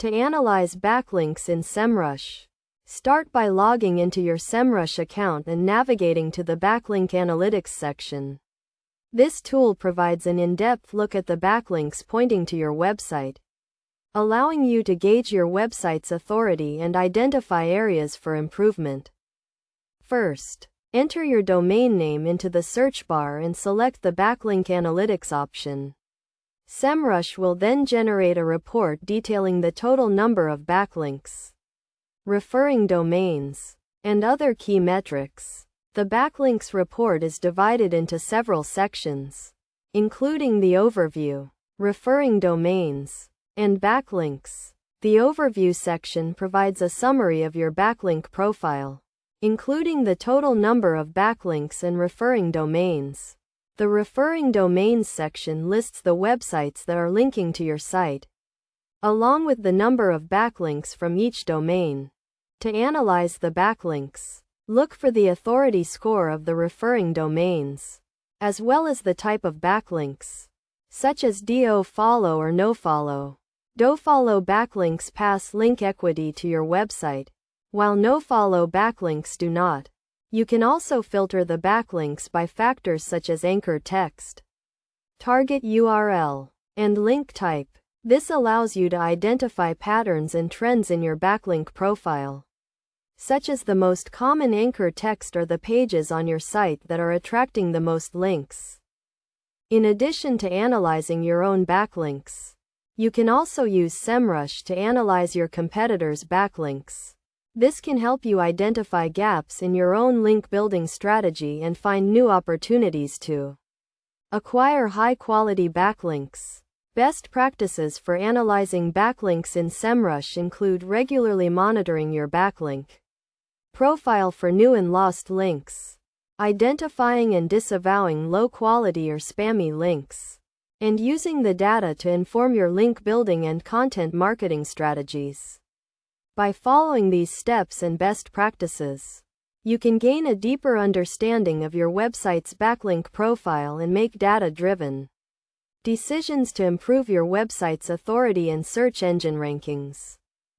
To analyze backlinks in Semrush, start by logging into your Semrush account and navigating to the Backlink Analytics section. This tool provides an in-depth look at the backlinks pointing to your website, allowing you to gauge your website's authority and identify areas for improvement. First, enter your domain name into the search bar and select the Backlink Analytics option. Semrush will then generate a report detailing the total number of backlinks, referring domains, and other key metrics. The backlinks report is divided into several sections, including the overview, referring domains, and backlinks. The overview section provides a summary of your backlink profile, including the total number of backlinks and referring domains. The referring domains section lists the websites that are linking to your site, along with the number of backlinks from each domain. To analyze the backlinks, look for the authority score of the referring domains, as well as the type of backlinks, such as do-follow or no-follow. Do-follow backlinks pass link equity to your website, while no-follow backlinks do not. You can also filter the backlinks by factors such as anchor text, target URL, and link type. This allows you to identify patterns and trends in your backlink profile, such as the most common anchor text or the pages on your site that are attracting the most links. In addition to analyzing your own backlinks, you can also use Semrush to analyze your competitors' backlinks. This can help you identify gaps in your own link building strategy and find new opportunities to acquire high-quality backlinks. Best practices for analyzing backlinks in Semrush include regularly monitoring your backlink profile for new and lost links, identifying and disavowing low-quality or spammy links, and using the data to inform your link building and content marketing strategies. By following these steps and best practices, you can gain a deeper understanding of your website's backlink profile and make data-driven decisions to improve your website's authority and search engine rankings.